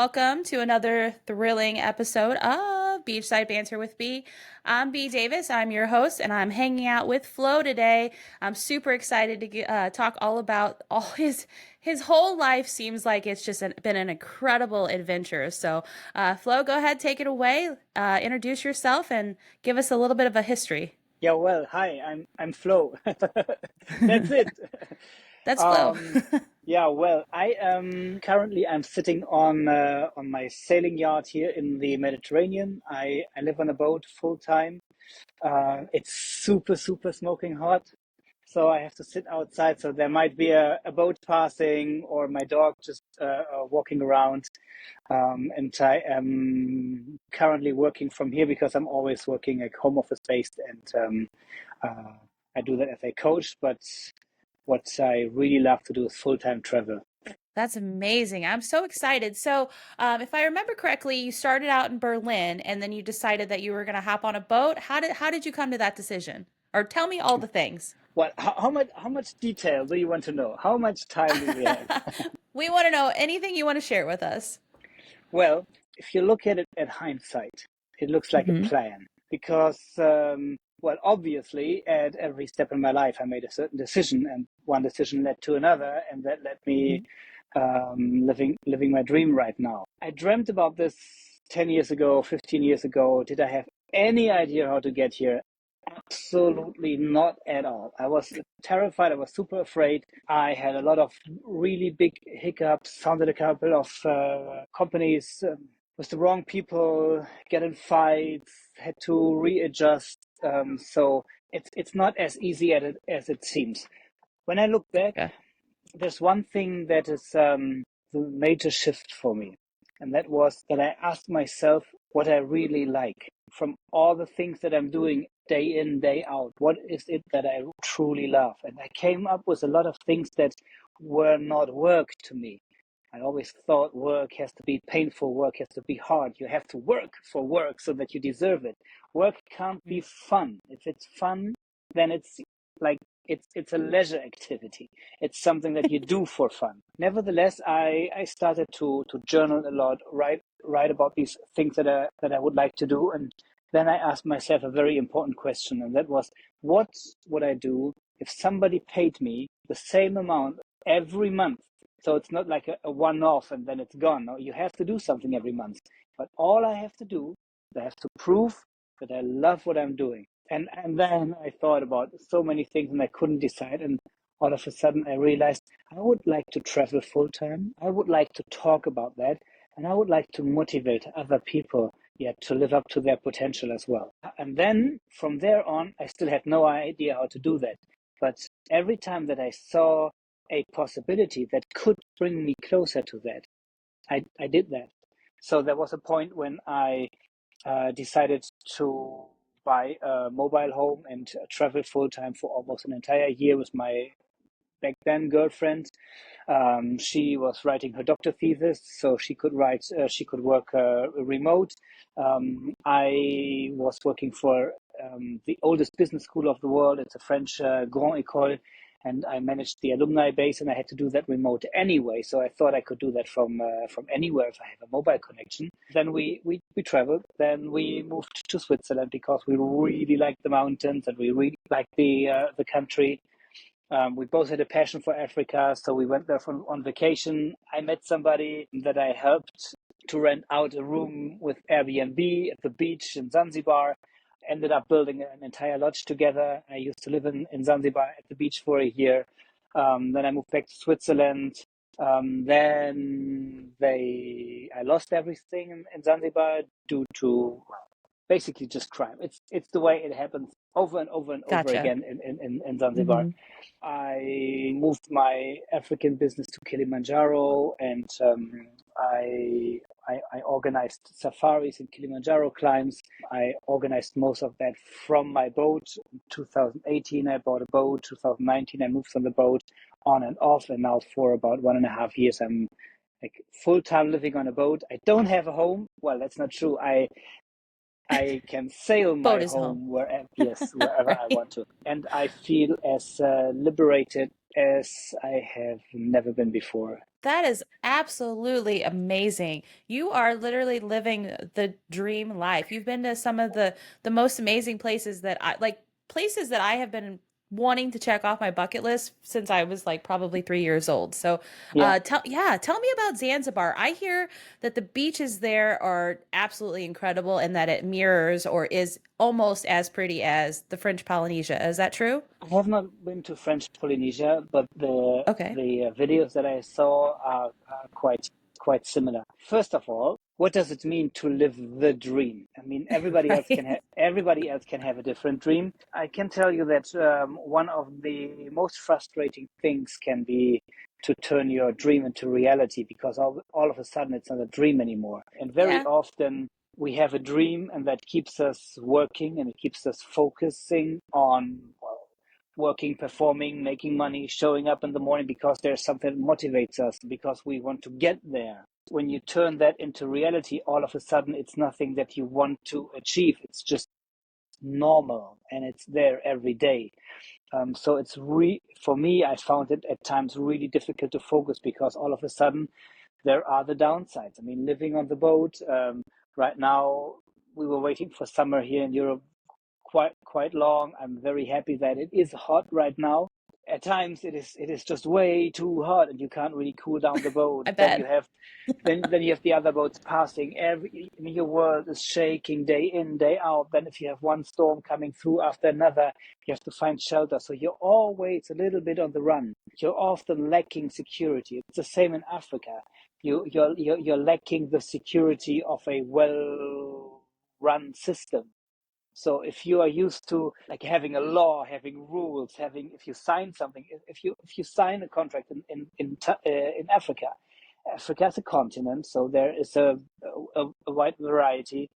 welcome to another thrilling episode of Beachside Banter with B. I'm B Davis. I'm your host, and I'm hanging out with Flo today. I'm super excited to talk all about all his whole life. Seems like it's just been an incredible adventure. So, Flo, go ahead, take it away. Introduce yourself and give us a little bit of a history. Yeah, well, hi, I'm Flo. That's it. That's Flo. Um, yeah, well, I'm sitting on my sailing yacht here in the Mediterranean. I live on a boat full time. It's super smoking hot, so I have to sit outside. So there might be a boat passing or my dog just walking around. And I am currently working from here because I'm always working at home office based, and uh, I do that as a coach. But what I really love to do is full-time travel. That's amazing. I'm so excited. So, if I remember correctly, you started out in Berlin and then you decided that you were going to hop on a boat. How did you come to that decision? Or tell me all the things. What? How much detail do you want to know? How much time do we have? We want to know anything you want to share with us. Well, if you look at it at hindsight, it looks like a Hmm. plan because, well, obviously, at every step in my life, I made a certain decision, and one decision led to another, and that led me living my dream right now. I dreamt about this 10 years ago, 15 years ago. Did I have any idea how to get here? Absolutely not at all. I was terrified. I was super afraid. I had a lot of really big hiccups, founded a couple of companies with the wrong people, get in fights, had to readjust. So it's not as easy as it seems. When I look back, Yeah. there's one thing that is the major shift for me, and that was that I asked myself what I really like from all the things that I'm doing day in, day out. What is it that I truly love? And I came up with a lot of things that were not work to me. I always thought work has to be painful, work has to be hard. You have to work for work so that you deserve it. Work can't be fun. If it's fun, then it's like it's a leisure activity. It's something that you do for fun. Nevertheless, I started to journal a lot, write about these things that I would like to do, and then I asked myself a very important question, and that was, what would I do if somebody paid me the same amount every month? So it's not like a one-off and then it's gone. No, you have to do something every month. But all I have to do, I have to prove that I love what I'm doing. And then I thought about so many things and I couldn't decide. And all of a sudden I realized I would like to travel full time. I would like to talk about that. And I would like to motivate other people, yeah, to live up to their potential as well. And then from there on, I still had no idea how to do that. But every time that I saw a possibility that could bring me closer to that, I did that. So there was a point when I decided to buy a mobile home and travel full time for almost an entire year with my back then girlfriend. She was writing her doctor thesis, so she could work remote. I was working for the oldest business school of the world. It's a French Grand École, and I managed the alumni base, and I had to do that remote anyway. So I thought I could do that from anywhere if I have a mobile connection. Then we traveled. Then we moved to Switzerland because we really liked the mountains and we really liked the country. We both had a passion for Africa, so we went there on vacation. I met somebody that I helped to rent out a room with Airbnb at the beach in Zanzibar. Ended up building an entire lodge together. I used to live in Zanzibar at the beach for a year. Then I moved back to Switzerland. I lost everything in Zanzibar due to basically just crime. It's the way it happens over and over and over Gotcha. again in Zanzibar. Hmm. I moved my African business to Kilimanjaro, and I organized safaris and Kilimanjaro climbs. I organized most of that from my boat. In 2018, I bought a boat. 2019, I moved on the boat on and off, and now for about 1.5 years, I'm like full time living on a boat. I don't have a home. Well, that's not true. I can sail my Boat is home. home wherever, yes, wherever I Right. want to. And I feel as liberated as I have never been before. That is absolutely amazing. You are literally living the dream life. You've been to some of the most amazing places that I like places that I have been wanting to check off my bucket list since I was like probably 3 years old. So, Yeah. tell me about Zanzibar. I hear that the beaches there are absolutely incredible and that it mirrors or is almost as pretty as the French Polynesia. Is that true? I have not been to French Polynesia, but the Okay. the videos that I saw are quite similar. First of all, what does it mean to live the dream? I mean, Right. everybody else can have a different dream. I can tell you that one of the most frustrating things can be to turn your dream into reality because all of a sudden it's not a dream anymore. And very Yeah. often we have a dream and that keeps us working and it keeps us focusing on, well, working, performing, making money, showing up in the morning because there's something that motivates us, because we want to get there. When you turn that into reality, all of a sudden it's nothing that you want to achieve. It's just normal and it's there every day. So for me, I found it at times really difficult to focus because all of a sudden there are the downsides. I mean, living on the boat, right now, we were waiting for summer here in Europe quite long. I'm very happy that it is hot right now. At times it is just way too hot and you can't really cool down the boat. I bet. Then you have the other boats passing. I mean, your world is shaking day in, day out. Then if you have one storm coming through after another, you have to find shelter. So you're always a little bit on the run. You're often lacking security. It's the same in Africa. You're lacking the security of a well run system. So if you are used to like having a law, having rules, having, if you sign something, if you sign a contract in Africa, Africa is a continent, so there is a wide variety.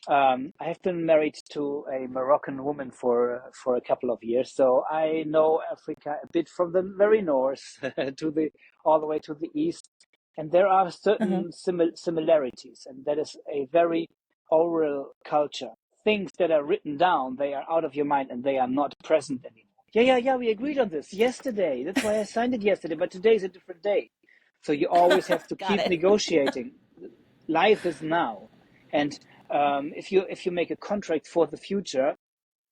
I have been married to a Moroccan woman for a couple of years, so I know Africa a bit from the very north to the all the way to the east, and there are Uh-huh. certain similarities, and that is a very oral culture. Things that are written down, they are out of your mind and they are not present anymore. Yeah, we agreed on this yesterday. That's why I signed it yesterday, but today is a different day. So you always have to Got keep it. negotiating. Life is now, and if you make a contract for the future,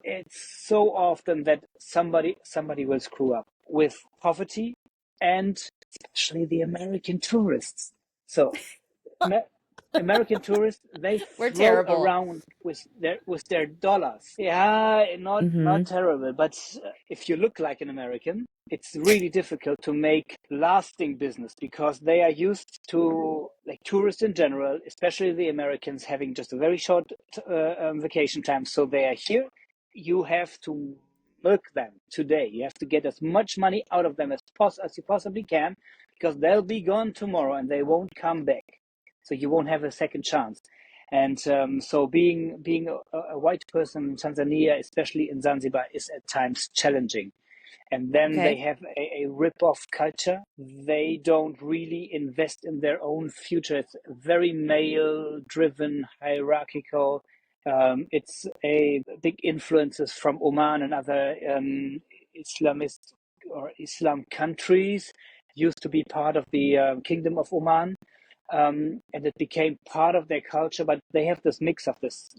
it's so often that somebody will screw up with poverty, and especially the American tourists. So American tourists, they We're throw terrible. around with their dollars. Yeah, not Hmm. terrible, but if you look like an American, it's really difficult to make lasting business because they are used to, like, tourists in general, especially the Americans, having just a very short vacation time. So they are here. You have to milk them today. You have to get as much money out of them as you possibly can, because they'll be gone tomorrow and they won't come back. So you won't have a second chance. And so being a white person in Tanzania, especially in Zanzibar, is at times challenging. And then they Okay. have a rip-off culture. They don't really invest in their own future. It's very male-driven, hierarchical. It's a big influences from Oman and other Islamist or Islam countries. Used to be part of the Kingdom of Oman, and it became part of their culture. But they have this mix of this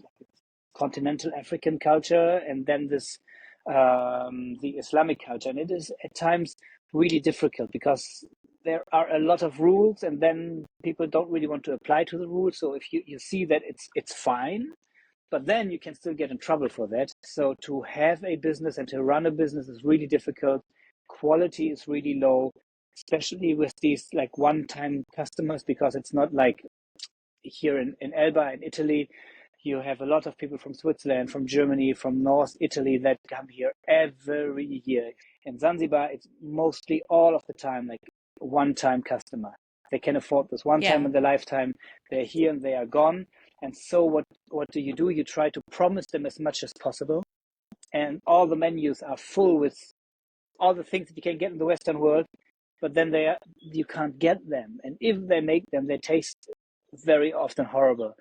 continental African culture and then this the Islamic culture, and it is at times really difficult because there are a lot of rules, and then people don't really want to apply to the rules. So if you see that it's fine, but then you can still get in trouble for that. So to have a business and to run a business is really difficult. Quality is really low, especially with these like one-time customers, because it's not like here in Elba in Italy. You have a lot of people from Switzerland, from Germany, from North Italy that come here every year. In Zanzibar, it's mostly all of the time like one-time customer. They can afford this one time Yeah. in their lifetime. They're here and they are gone. And so what do? You try to promise them as much as possible. And all the menus are full with all the things that you can get in the Western world, but then you can't get them. And if they make them, they taste very often horrible.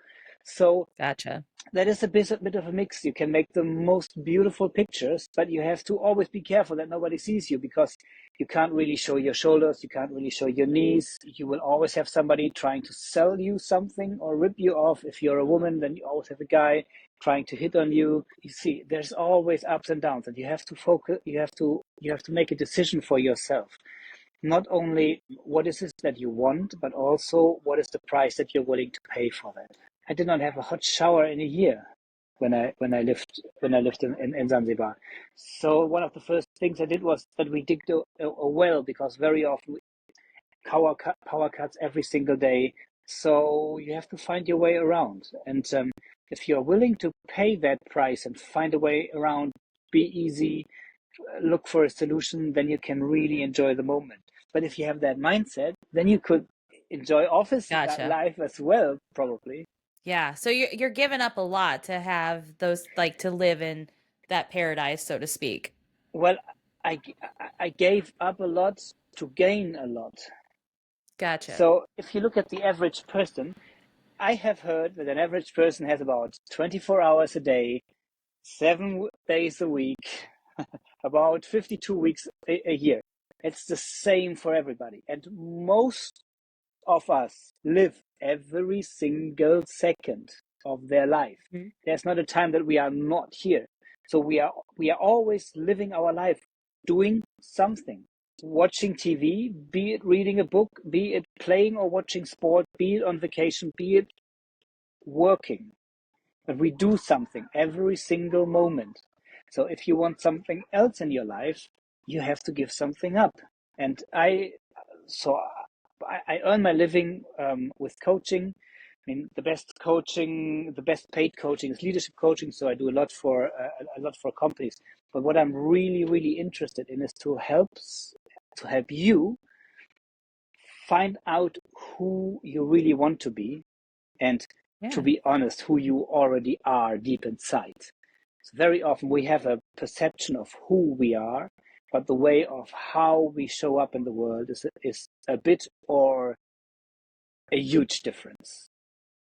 So Gotcha. that is a bit of a mix. You can make the most beautiful pictures, but you have to always be careful that nobody sees you, because you can't really show your shoulders, you can't really show your knees. You will always have somebody trying to sell you something or rip you off. If you're a woman, then you always have a guy trying to hit on you. You see, there's always ups and downs, and you have to focus. You have to make a decision for yourself. Not only what is it that you want, but also what is the price that you're willing to pay for that. I did not have a hot shower in a year when I lived in Zanzibar. So one of the first things I did was that we digged a well, because very often power cuts every single day. So you have to find your way around. And if you're willing to pay that price and find a way around, be easy, look for a solution, then you can really enjoy the moment. But if you have that mindset, then you could enjoy office Gotcha. life as well, probably. Yeah. So you're giving up a lot to have those, like, to live in that paradise, so to speak. Well, I, I gave up a lot to gain a lot. Gotcha. So if you look at the average person, I have heard that an average person has about 24 hours a day, 7 days a week, about 52 weeks a year. It's the same for everybody. And most of us live every single second of their life. Mhm. There's not a time that we are not here. So we are always living our life, doing something, watching TV, be it reading a book, be it playing or watching sport, be it on vacation, be it working. But we do something every single moment. So if you want something else in your life, you have to give something up. And so I earn my living with coaching. I mean, the best coaching, the best paid coaching is leadership coaching. So I do a lot for companies. But what I'm really, really interested in is to help you find out who you really want to be, and to Yeah. be honest, who you already are deep inside. So very often we have a perception of who we are, but the way of how we show up in the world is a bit or a huge difference.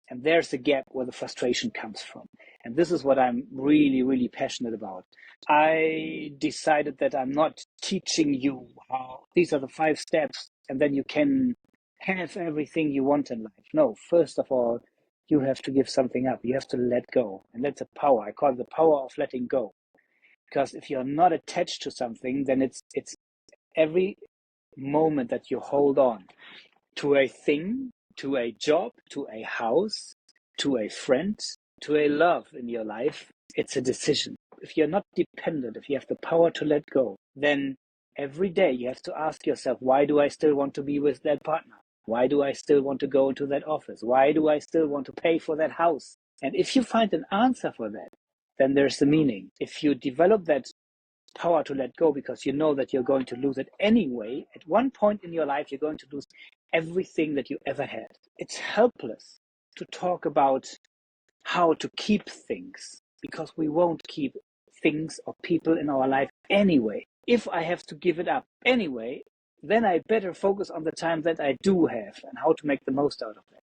And there's a gap where the frustration comes from. And this is what I'm really, really passionate about. I decided that I'm not teaching you how these are the 5 steps and then you can have everything you want in life. No, first of all, you have to give something up. You have to let go. And that's a power. I call it the power of letting go. Because if you're not attached to something, then it's every moment that you hold on to a thing, to a job, to a house, to a friend, to a love in your life. It's a decision. If you're not dependent, if you have the power to let go, then every day you have to ask yourself, why do I still want to be with that partner? Why do I still want to go into that office? Why do I still want to pay for that house? And if you find an answer for that, then there's the meaning. If you develop that power to let go because you know that you're going to lose it anyway, at one point in your life, you're going to lose everything that you ever had. It's helpless to talk about how to keep things because we won't keep things or people in our life anyway. If I have to give it up anyway, then I better focus on the time that I do have and how to make the most out of that.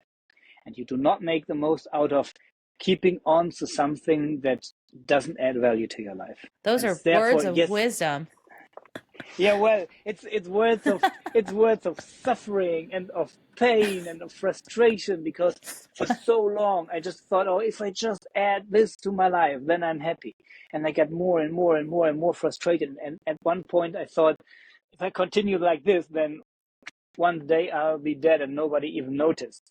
And you do not make the most out of keeping on to something that doesn't add value to your life. Those And are words therefore, of yes, wisdom. yeah, well, it's words of suffering and of pain and of frustration because for so long I just thought, oh, if I just add this to my life, then I'm happy. And I got more and more and more and more frustrated. And at one point I thought, if I continue like this, then one day I'll be dead and nobody even noticed.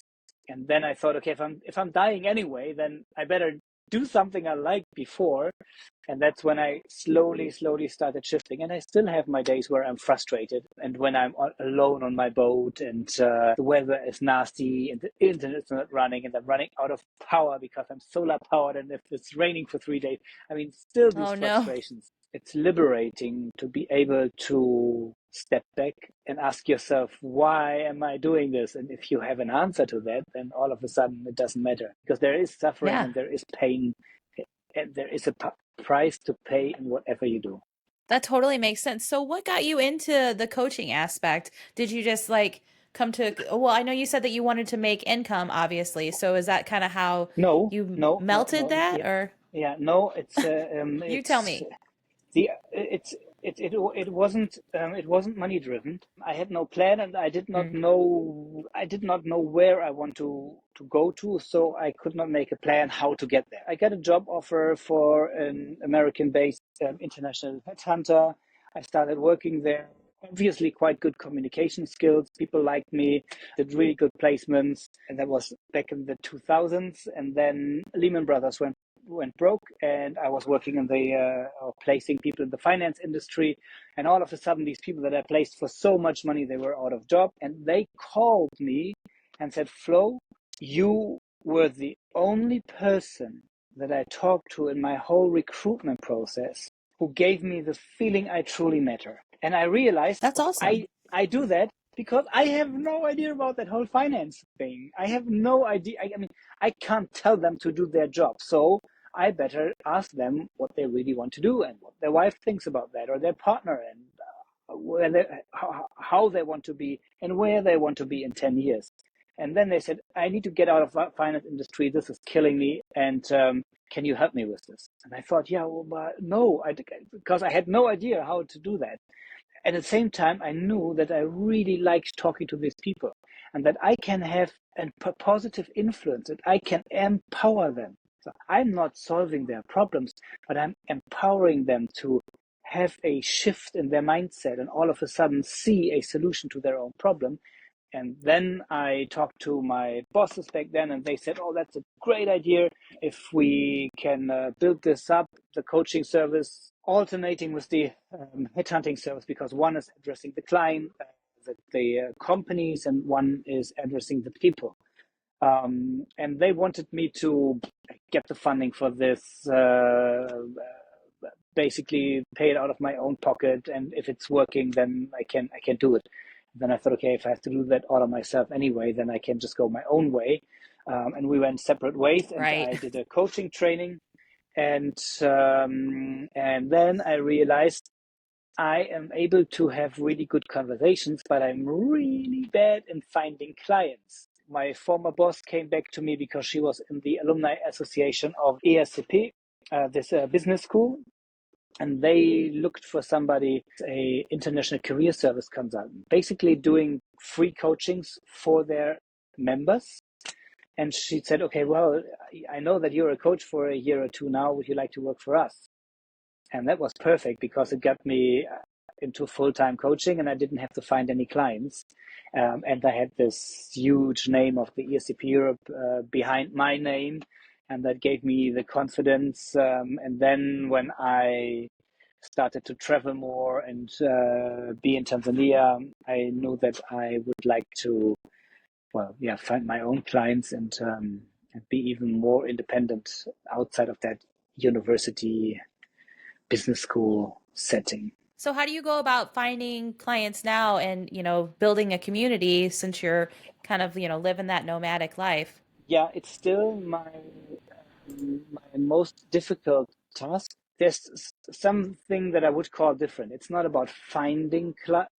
And then I thought, okay, if I'm dying anyway, then I better do something I liked before. And that's when I slowly, slowly started shifting. And I still have my days where I'm frustrated and when I'm alone on my boat and the weather is nasty and the internet's not running and I'm running out of power because I'm solar powered. And if it's raining for 3 days, I mean, still these Oh no. frustrations. It's liberating to be able to step back and ask yourself, why am I doing this? And if you have an answer to that, then all of a sudden it doesn't matter because there is suffering Yeah. and there is pain and there is a price to pay in whatever you do. That totally makes sense. So what got you into the coaching aspect? Did you just, like, come to, well, I know you said that you wanted to make income, obviously. So is that kind of how No, you no, no, melted no. that, Yeah, or yeah. No, you tell it's me? the it's it wasn't money driven. I had no plan, and Mm. I did not know where I want to go to, so I could not make a plan how to get there. I got a job offer for an American based international headhunter. I started working there. Obviously quite good communication skills, people liked me, did really good placements, and that was back in the 2000s. And then Lehman Brothers went broke, and I was working in the placing people in the finance industry, and all of a sudden these people that I placed for so much money, they were out of job, and they called me and said, Flo, you were the only person that I talked to in my whole recruitment process who gave me the feeling I truly matter. And I realized That's awesome. I do that because I have no idea about that whole finance thing. I have no idea. I mean, I can't tell them to do their job. So I better ask them what they really want to do and what their wife thinks about that, or their partner, and where how they want to be and where they want to be in 10 years. And then they said, I need to get out of the finance industry. This is killing me. And can you help me with this? And I thought, yeah, well, but no, because I had no idea how to do that. At the same time, I knew that I really liked talking to these people, and that I can have a positive influence, that I can empower them. So I'm not solving their problems, but I'm empowering them to have a shift in their mindset and all of a sudden see a solution to their own problem. And then I talked to my bosses back then, and they said, oh, that's a great idea. If we can build this up, the coaching service alternating with the headhunting service, because one is addressing the client, the companies, and one is addressing the people. And they wanted me to get the funding for this, basically pay it out of my own pocket, and if it's working, then I can do it. Then I thought, okay, if I have to do that all of myself anyway, then I can just go my own way. And we went separate ways, and Right. I did a coaching training, and then I realized I am able to have really good conversations, but I'm really bad in finding clients. My former boss came back to me because she was in the alumni association of ESCP, this business school, and they looked for somebody, a international career service consultant, basically doing free coachings for their members. And she said, okay, well, I know that you're a coach for a year or two now. Would you like to work for us? And that was perfect because it got me into full-time coaching, and I didn't have to find any clients. And I had this huge name of the ESCP Europe behind my name, and that gave me the confidence. And then when I started to travel more and be in Tanzania, I knew that I would like to, well, yeah, find my own clients and be even more independent outside of that university business school setting. So how do you go about finding clients now and, building a community since you're kind of, living that nomadic life? Yeah, it's still my most difficult task. There's something that I would call different. It's not about finding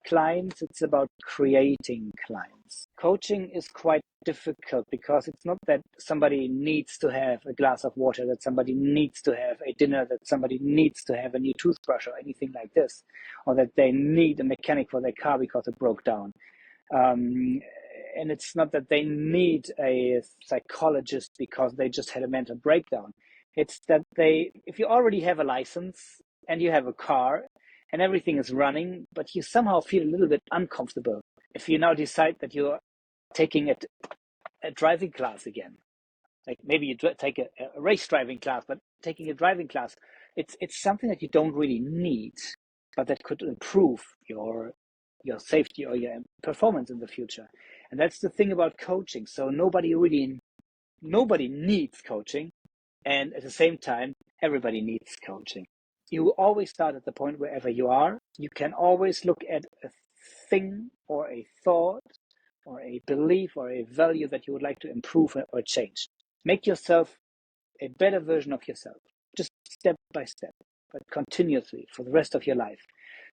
clients, it's about creating clients. Coaching is quite difficult because it's not that somebody needs to have a glass of water, that somebody needs to have a dinner, that somebody needs to have a new toothbrush or anything like this, or that they need a mechanic for their car because it broke down. Um, and it's not that they need a psychologist because they just had a mental breakdown. It's that if you already have a license and you have a car and everything is running, but you somehow feel a little bit uncomfortable, if you now decide that you're taking a driving class again, like maybe you take a race driving class, but taking a driving class, it's something that you don't really need, but that could improve your safety or your performance in the future. And that's the thing about coaching. So nobody needs coaching, and at the same time, everybody needs coaching. You always start at the point wherever you are. You can always look at a thing or a thought or a belief or a value that you would like to improve or change. Make yourself a better version of yourself, just step by step, but continuously for the rest of your life.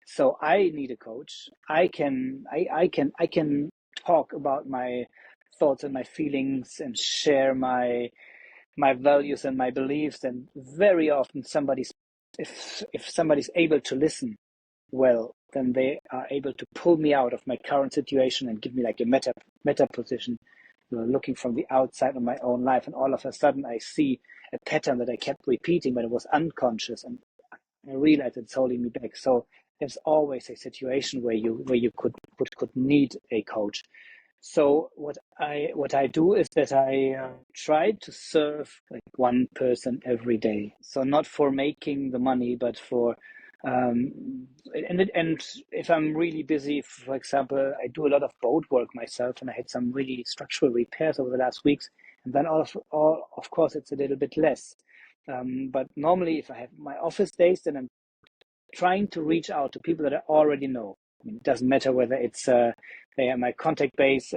So I need a coach. I can talk about my thoughts and my feelings and share my values and my beliefs. And very often if somebody's able to listen well, then they are able to pull me out of my current situation and give me like a meta position, looking from the outside of my own life. And all of a sudden I see a pattern that I kept repeating, but it was unconscious, and I realize it's holding me back. So there's always a situation where you could need a coach. So what I do is that I try to serve like one person every day. So not for making the money, but for and if I'm really busy, for example, I do a lot of boat work myself, and I had some really structural repairs over the last weeks, and then all of course it's a little bit less. But normally, if I have my office days, then I'm trying to reach out to people that I already know. I mean, it doesn't matter whether it's they are my contact base,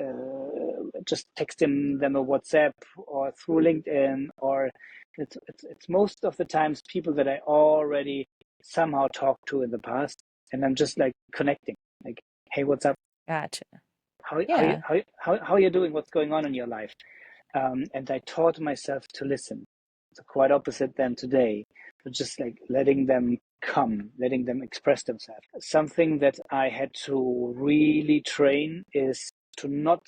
just texting them a WhatsApp or through LinkedIn, or it's most of the times people that I already somehow talked to in the past, and I'm just like connecting, like, hey, what's up? Gotcha. How you Yeah. how are you doing? What's going on in your life? And I taught myself to listen. So quite opposite than today, but just like letting them come, letting them express themselves. Something that I had to really train is to not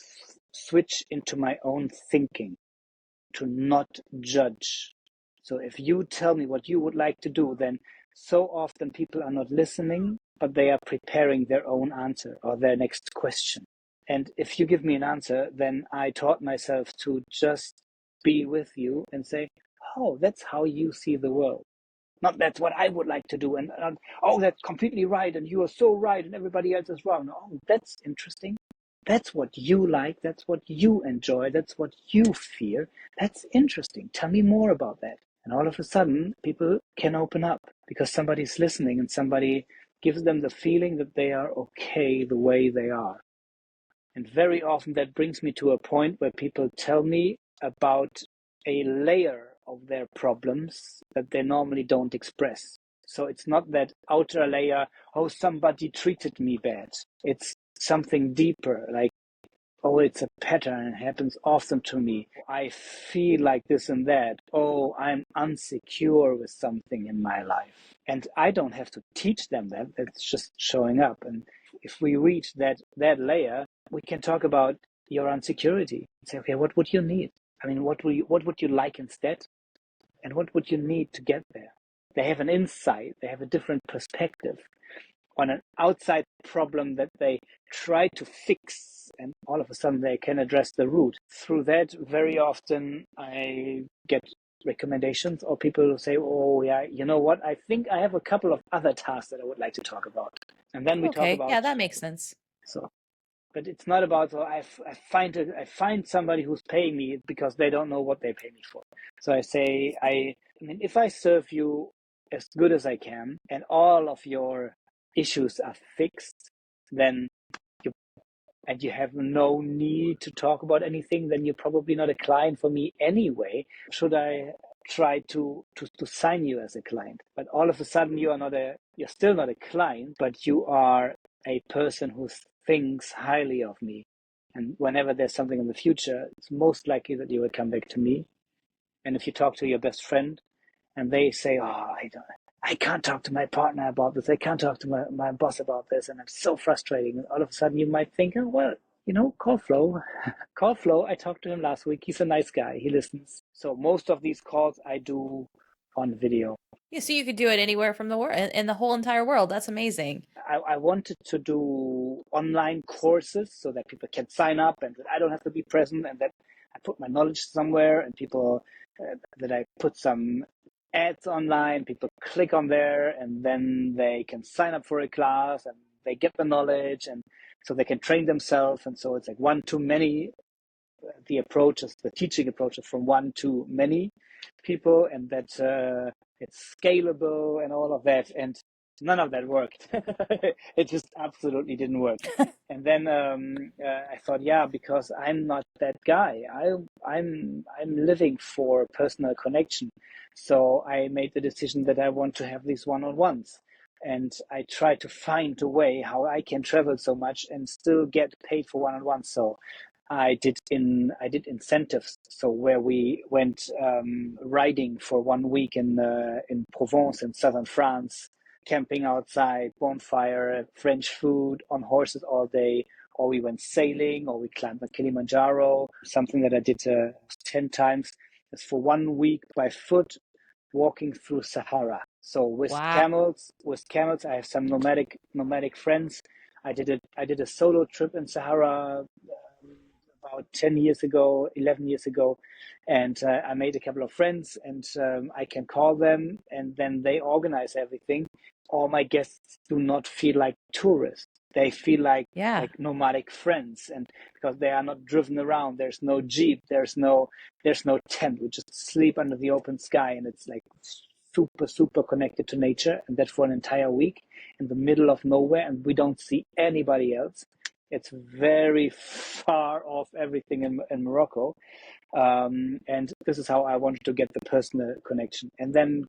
switch into my own thinking, to not judge. So if you tell me what you would like to do, then so often people are not listening, but they are preparing their own answer or their next question. And if you give me an answer, then I taught myself to just be with you and say, oh, that's how you see the world. Not that's what I would like to do. And oh, that's completely right. And you are so right. And everybody else is wrong. Oh, that's interesting. That's what you like. That's what you enjoy. That's what you fear. That's interesting. Tell me more about that. And all of a sudden, people can open up because somebody's listening and somebody gives them the feeling that they are okay the way they are. And very often that brings me to a point where people tell me about a layer of their problems that they normally don't express. So it's not that outer layer, oh, somebody treated me bad. It's something deeper, like, oh, it's a pattern. It happens often to me. I feel like this and that. Oh, I'm insecure with something in my life. And I don't have to teach them that. It's just showing up. And if we reach that layer, we can talk about your insecurity. Say, okay, what would you need? I mean, what would you like instead? And what would you need to get there? They have an insight. They have a different perspective on an outside problem that they try to fix, and all of a sudden they can address the root. Through that, very often I get recommendations, or people say, oh yeah, you know what, I think I have a couple of other tasks that I would like to talk about. And then we talk Okay. Yeah, about, that makes sense. so but it's not about, so I find somebody who's paying me because they don't know what they pay me for. So I say, I mean, if I serve you as good as I can and all of your issues are fixed, then you and you have no need to talk about anything, then you're probably not a client for me anyway. Should I try to sign you as a client? But all of a sudden you're still not a client, but you are a person who thinks highly of me. And whenever there's something in the future, it's most likely that you will come back to me. And if you talk to your best friend and they say, oh, I can't talk to my partner about this. I can't talk to my boss about this. And it's so frustrating. And all of a sudden you might think, oh, well, call Flo. Call Flo. I talked to him last week. He's a nice guy. He listens. So most of these calls I do on video. Yeah, so you could do it anywhere from the world, in the whole entire world. That's amazing. I wanted to do online courses so that people can sign up and that I don't have to be present, and that I put my knowledge somewhere, and people that I put some ads online, people click on there and then they can sign up for a class and they get the knowledge, and so they can train themselves. And so it's like one to many, the teaching approaches from one to many people, and that it's scalable and all of that. And none of that worked. It just absolutely didn't work. And then I thought, yeah, because I'm not that guy. I'm living for personal connection. So I made the decision that I want to have these one-on-ones. and I try to find a way how I can travel so much and still get paid for one-on-one. So I did incentives, so where we went riding for 1 week in Provence in southern France, camping outside, bonfire, French food, on horses all day, or we went sailing, or we climbed the Kilimanjaro. Something that I did 10 times is for 1 week by foot, walking through Sahara. So Wow. with camels, I have some nomadic friends. I did a solo trip in Sahara about 10 years ago, 11 years ago. And I made a couple of friends, and I can call them, and then they organize everything. All my guests do not feel like tourists. They feel Yeah. like nomadic friends, and because they are not driven around, there's no jeep, there's no tent. We just sleep under the open sky, and it's like super connected to nature, and that for an entire week in the middle of nowhere, and we don't see anybody else. It's very far off everything in Morocco. And this is how I wanted to get the personal connection. And then,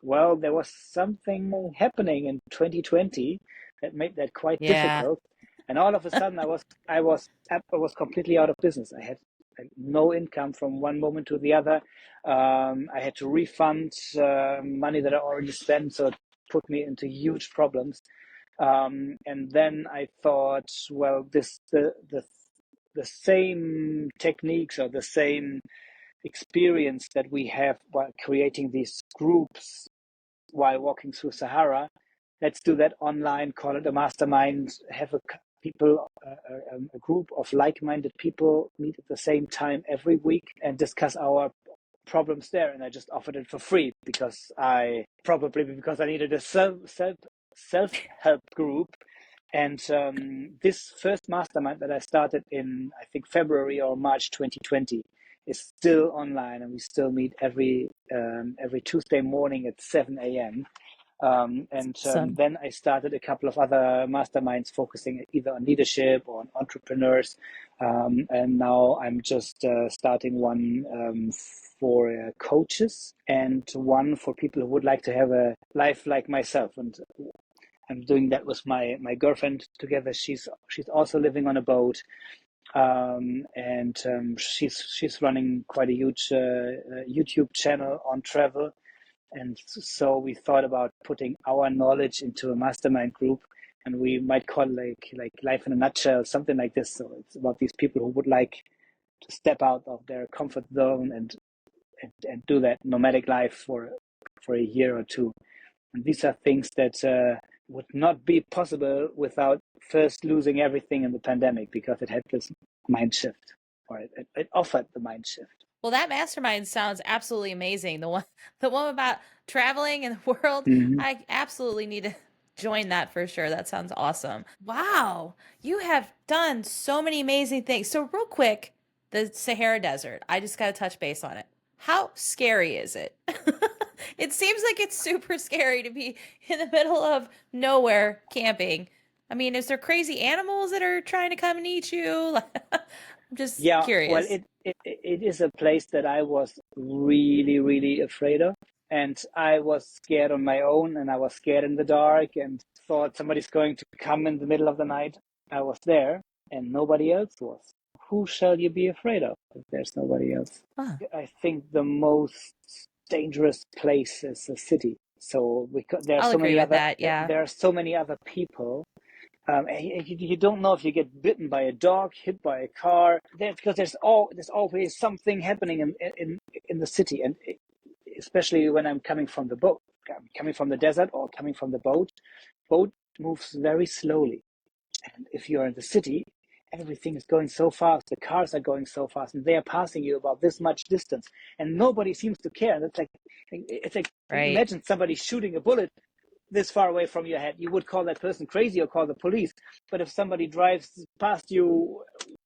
well, there was something happening in 2020 that made that quite Yeah. difficult. And all of a sudden, I was completely out of business. I had no income from one moment to the other. I had to refund money that I already spent, so it put me into huge problems. And then I thought, well, the same techniques or the same experience that we have while creating these groups while walking through Sahara, let's do that online. Call it a mastermind. Have a group of like-minded people meet at the same time every week and discuss our problems there. And I just offered it for free because I needed a self help group. And this first mastermind that I started in, I think, February or March 2020 is still online, and we still meet every Tuesday morning at 7 a.m. And Awesome. then I started a couple of other masterminds focusing either on leadership or on entrepreneurs. And now I'm just starting one for coaches and one for people who would like to have a life like myself. And I'm doing that with my girlfriend together. She's also living on a boat, and she's running quite a huge YouTube channel on travel. And so we thought about putting our knowledge into a mastermind group, and we might call it like life in a nutshell, something like this. So it's about these people who would like to step out of their comfort zone and do that nomadic life for a year or two. And these are things that would not be possible without first losing everything in the pandemic, because it had this mind shift, or it offered the mind shift. Well, that mastermind sounds absolutely amazing. The one about traveling in the world. Mm-hmm. I absolutely need to join that for sure. That sounds awesome. Wow, you have done so many amazing things. So, real quick, the Sahara Desert. I just got to touch base on it. How scary is it? It seems like it's super scary to be in the middle of nowhere camping. I mean, is there crazy animals that are trying to come and eat you? I'm just Yeah, well, curious. it is a place that I was really afraid of. And I was scared on my own, and I was scared in the dark, and thought somebody's going to come in the middle of the night. I was there, and nobody else was. Who shall you be afraid of if there's nobody else? Huh. I think the most dangerous place is a city. So I'll agree with that. Yeah. there are so many other people, and you don't know if you get bitten by a dog, hit by a car, because there's always something happening in the city, and especially when I'm coming from the boat, coming from the desert or coming from the boat moves very slowly, and if you're in the city, everything is going so fast. The cars are going so fast, and they are passing you about this much distance, and nobody seems to care. And it's like Right. imagine somebody shooting a bullet this far away from your head. You would call that person crazy or call the police. But if somebody drives past you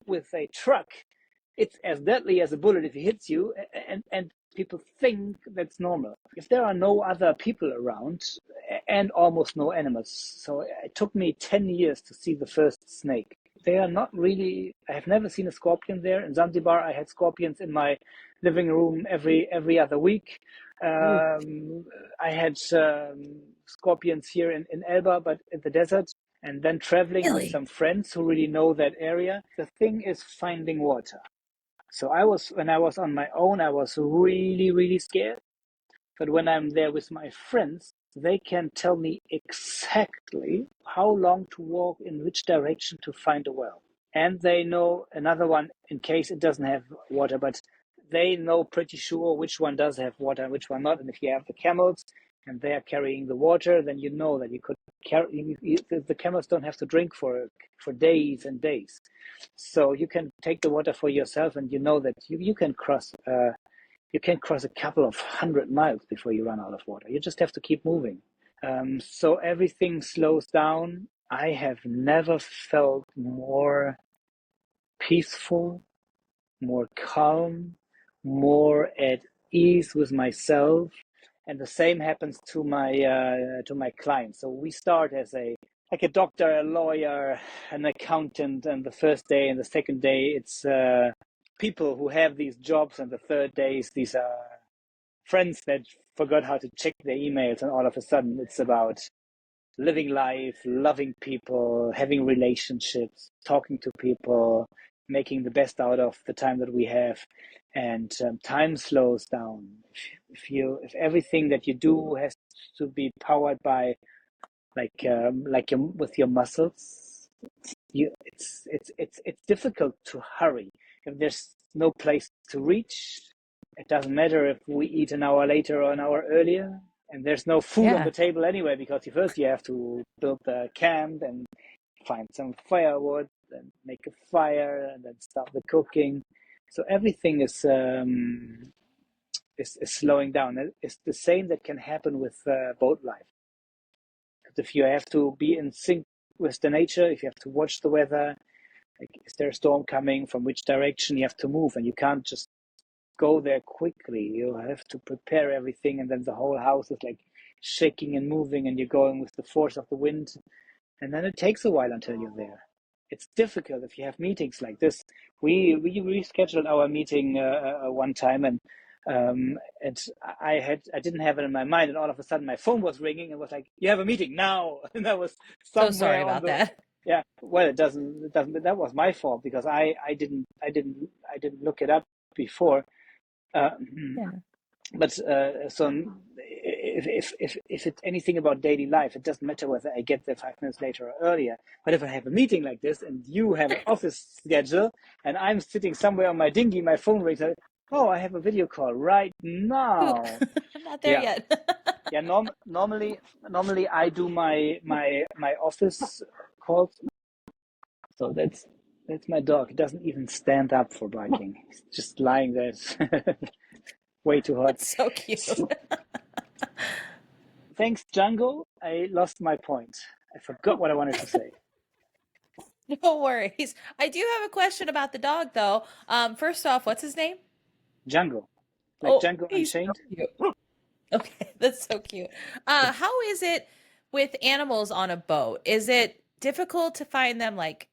with a truck, it's as deadly as a bullet if it hits you, and people think that's normal. If there are no other people around and almost no animals, so it took me 10 years to see the first snake. They are not really. I have never seen a scorpion there. In Zanzibar, I had scorpions in my living room every other week. Ooh, I had scorpions here in Elba, but in the desert, and then traveling with really? some friends who really know that area. The thing is finding water. So when I was on my own, I was really, really scared. But when I'm there with my friends, they can tell me exactly how long to walk in which direction to find a well. And they know another one in case it doesn't have water, but they know pretty sure which one does have water and which one not. And if you have the camels and they are carrying the water, then you know that you could carry. The camels don't have to drink for days and days, so you can take the water for yourself, and you know that you can cross. You can cross a couple of 100 miles before you run out of water. You just have to keep moving. So everything slows down. I have never felt more peaceful, more calm, more at ease with myself. And the same happens to my clients. So we start as a doctor, a lawyer, an accountant, and the first day and the second day it's people who have these jobs, and the third days these are friends that forgot how to check their emails, and all of a sudden it's about living life, loving people, having relationships, talking to people, making the best out of the time that we have. And time slows down. If everything that you do has to be powered by with your muscles, it's difficult to hurry. If there's no place to reach, it doesn't matter if we eat an hour later or an hour earlier. And there's no food on Yeah. the table anyway, because first you have to build the camp and find some firewood and make a fire and then start the cooking. So everything is slowing down. It's the same that can happen with boat life. If you have to be in sync with the nature, if you have to watch the weather, like is there a storm coming, from which direction you have to move, and you can't just go there quickly. You have to prepare everything, and then the whole house is like shaking and moving, and you're going with the force of the wind, and then it takes a while until you're there. It's difficult if you have meetings like this. We rescheduled our meeting one time, and I didn't have it in my mind, and all of a sudden my phone was ringing and was like, "You have a meeting now," and I was So sorry somewhere on about the that. yeah. Well, it doesn't. That was my fault because I didn't look it up before. Uh, Yeah. but so if it's anything about daily life, it doesn't matter whether I get there 5 minutes later or earlier. But if I have a meeting like this and you have an office schedule and I'm sitting somewhere on my dinghy, my phone rings. Oh, I have a video call right Ooh, now. I'm not there Yeah, yet. yeah. Normally I do my office calls. So that's my dog. He doesn't even stand up for barking. He's just lying there. Way too hot. That's so cute. Thanks, Django. I lost my point. I forgot what I wanted to say. No worries. I do have a question about the dog though. First off, what's his name? Django, like Oh, Django he's so Unchained. cute. Okay, that's so cute. How is it with animals on a boat? Is it difficult to find them like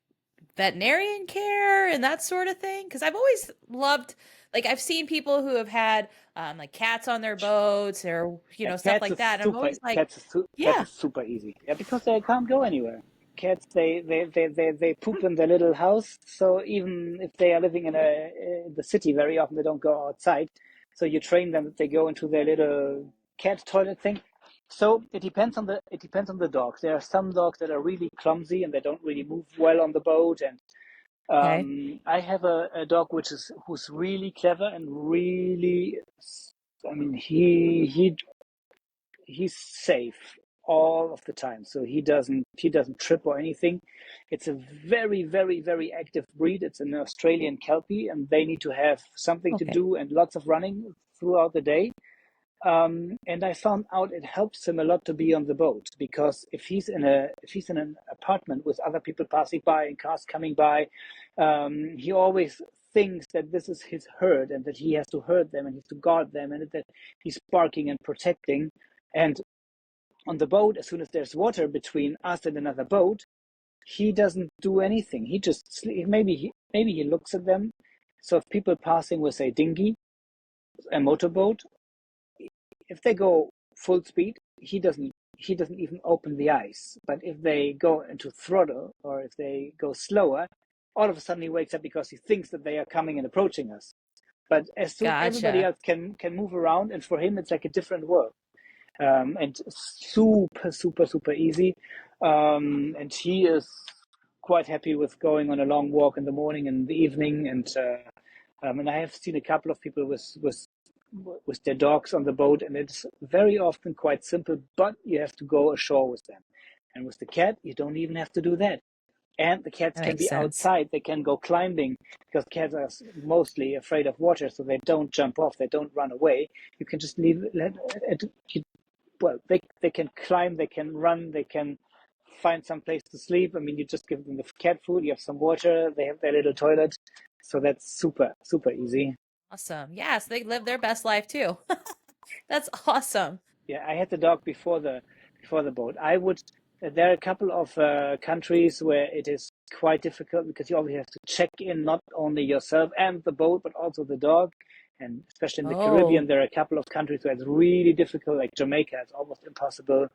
veterinarian care and that sort of thing? Because I've always loved, like, I've seen people who have had like cats on their boats or Yeah, stuff like that. And I'm always like, cats yeah, is super easy. Yeah, because they can't go anywhere. Cats they poop in their little house. So even if they are living in the city, very often they don't go outside. So you train them that they go into their little cat toilet thing. So it depends on the dogs. There are some dogs that are really clumsy and they don't really move well on the boat. And okay, I have a dog who's really clever and really. I mean, he's safe all of the time, so he doesn't trip or anything. It's a very, very, very active breed. It's an Australian Kelpie, and they need to have something to okay, do and lots of running throughout the day. And I found out it helps him a lot to be on the boat, because if he's in an apartment with other people passing by and cars coming by, he always thinks that this is his herd and that he has to herd them and he has to guard them, and that he's barking and protecting. And on the boat, as soon as there's water between us and another boat, he doesn't do anything. He just maybe he looks at them. So if people passing with a dinghy, a motorboat, if they go full speed, he doesn't even open the eyes. But if they go into throttle or if they go slower, all of a sudden he wakes up because he thinks that they are coming and approaching us. But as soon everybody Gotcha. else can move around, and for him it's like a different world, and super easy. And he is quite happy with going on a long walk in the morning and the evening. And I have seen a couple of people with their dogs on the boat, and it's very often quite simple, but you have to go ashore with them. And with the cat, you don't even have to do that. And the cats That can makes be sense. outside, they can go climbing, because cats are mostly afraid of water, so they don't jump off, they don't run away. You can just leave it, well, they can climb, they can run, they can find some place to sleep. I mean, you just give them the cat food, you have some water, they have their little toilet. So that's super easy. Awesome. Yes, they live their best life too. That's awesome. Yeah, I had the dog before the boat. I would. There are a couple of countries where it is quite difficult because you always have to check in not only yourself and the boat, but also the dog. And especially in the Caribbean, Oh, there are a couple of countries where it's really difficult, like Jamaica. It's almost impossible.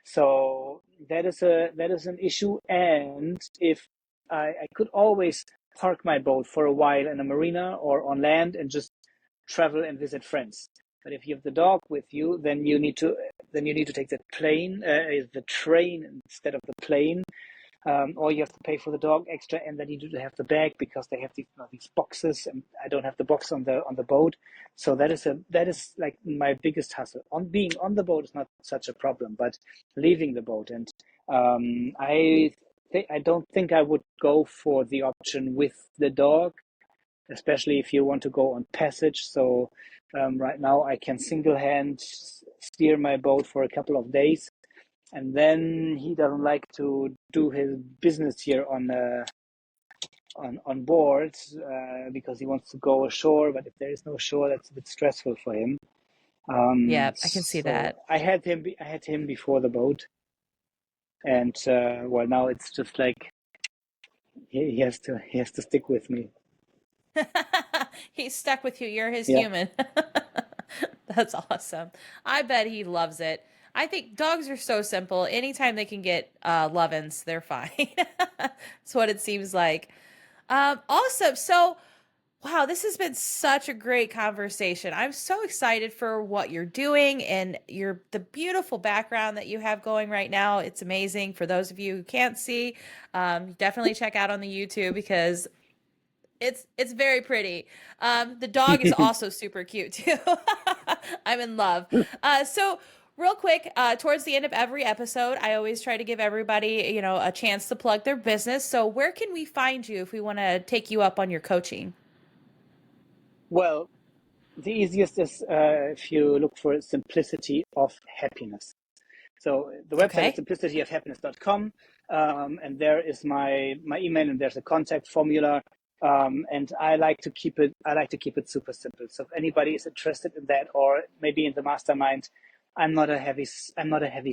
So that is an issue. And if I could always park my boat for a while in a marina or on land and just travel and visit friends. But if you have the dog with you, then you need to take the train instead of the plane, or you have to pay for the dog extra, and then you need to have the bag because they have these boxes, and I don't have the box on the boat. So that is like my biggest hassle. On being on the boat is not such a problem, but leaving the boat, and I don't think I would go for the option with the dog, especially if you want to go on passage. So right now I can single hand steer my boat for a couple of days, and then he doesn't like to do his business here on board because he wants to go ashore. But if there is no shore, that's a bit stressful for him. yeah, I can see So that. I had him before the boat, and well, now it's just like he has to stick with me. He's stuck with you. You're his Yeah. human. That's awesome. I bet he loves it. I think dogs are so simple. Anytime they can get lovin's, they're fine. That's what it seems like. Awesome. So, wow, this has been such a great conversation. I'm so excited for what you're doing and the beautiful background that you have going right now. It's amazing. For those of you who can't see, definitely check out on the YouTube because it's very pretty. The dog is also super cute too. I'm in love. So real quick, towards the end of every episode, I always try to give everybody, a chance to plug their business. So where can we find you if we want to take you up on your coaching? Well, the easiest is if you look for simplicity of happiness. So the website is Okay. simplicityofhappiness.com, and there is my email, and there's a contact formula. And I like to keep it super simple. So if anybody is interested in that, or maybe in the mastermind, I'm not a heavy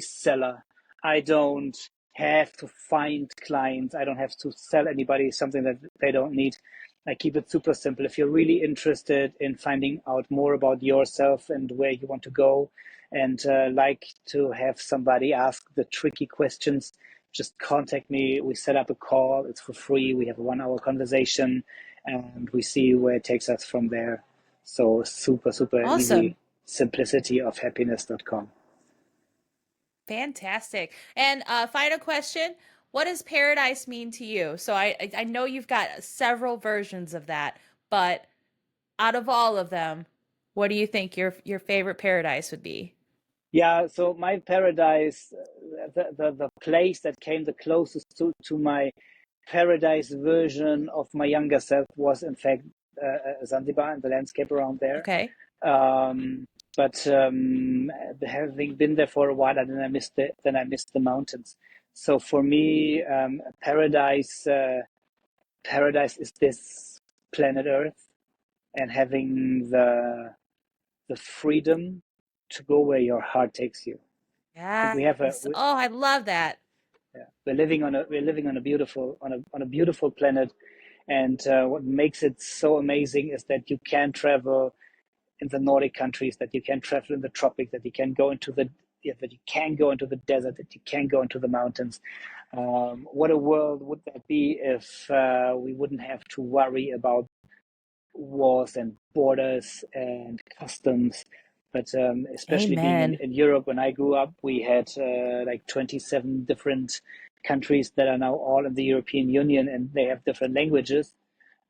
seller. I don't have to find clients. I don't have to sell anybody something that they don't need. I keep it super simple. If you're really interested in finding out more about yourself and where you want to go, and like to have somebody ask the tricky questions, just contact me. We set up a call. It's for free. We have a 1 hour conversation, and we see where it takes us from there. So super easy. Awesome. Simplicityofhappiness.com. Fantastic. And final question. What does paradise mean to you? So I know you've got several versions of that, but out of all of them, what do you think your favorite paradise would be? Yeah, so my paradise, the place that came the closest to my paradise version of my younger self was, in fact, Zanzibar and the landscape around there. Okay. Um, but having been there for a while, and then I missed the mountains. So for me, paradise is this planet Earth, and having the freedom to go where your heart takes you. I think Yes. Oh, I love that. yeah, we're living on a beautiful planet, and what makes it so amazing is that you can travel in the Nordic countries, that you can travel in the tropics, that you can go into the desert, that you can go into the mountains. What a world would that be if we wouldn't have to worry about wars and borders and customs. But especially being Amen. in Europe, when I grew up, we had like 27 different countries that are now all in the European Union, and they have different languages.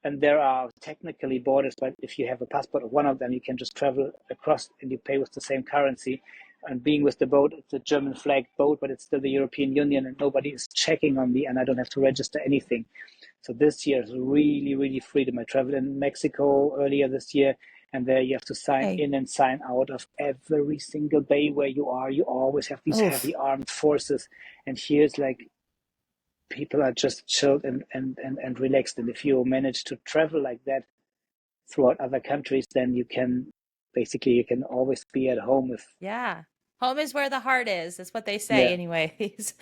And there are technically borders, but if you have a passport of one of them, you can just travel across and you pay with the same currency. And being with the boat, it's a German flag boat, but it's still the European Union, and nobody is checking on me, and I don't have to register anything. So this year is really, really freedom. I traveled in Mexico earlier this year, and there you have to sign Hey. in and sign out of every single bay where you are. You always have these Oof. heavy armed forces. And here's like people are just chilled and relaxed. And if you manage to travel like that throughout other countries, then you can always be at home if Yeah. Home is where the heart is. That's what they say, yeah. anyways.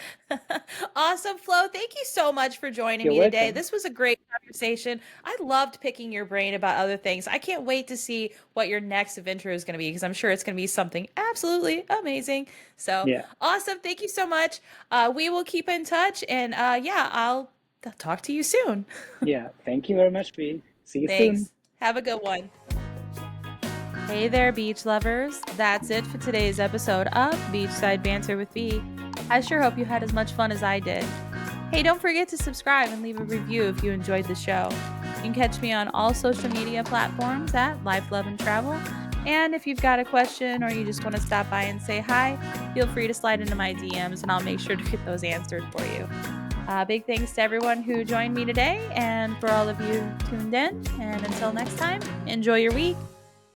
Awesome, Flo. Thank you so much for joining You're me today. welcome. This was a great conversation. I loved picking your brain about other things. I can't wait to see what your next adventure is going to be because I'm sure it's going to be something absolutely amazing. So Yeah. awesome. Thank you so much. We will keep in touch and yeah, I'll talk to you soon. Yeah. Thank you very much, B. See you soon. Thanks. Have a good one. Hey there, beach lovers. That's it for today's episode of Beachside Banter with B. I sure hope you had as much fun as I did. Hey, don't forget to subscribe and leave a review if you enjoyed the show. You can catch me on all social media platforms at Life, Love, and Travel. And if you've got a question or you just want to stop by and say hi, feel free to slide into my DMs and I'll make sure to get those answered for you. Big thanks to everyone who joined me today and for all of you tuned in. And until next time, enjoy your week.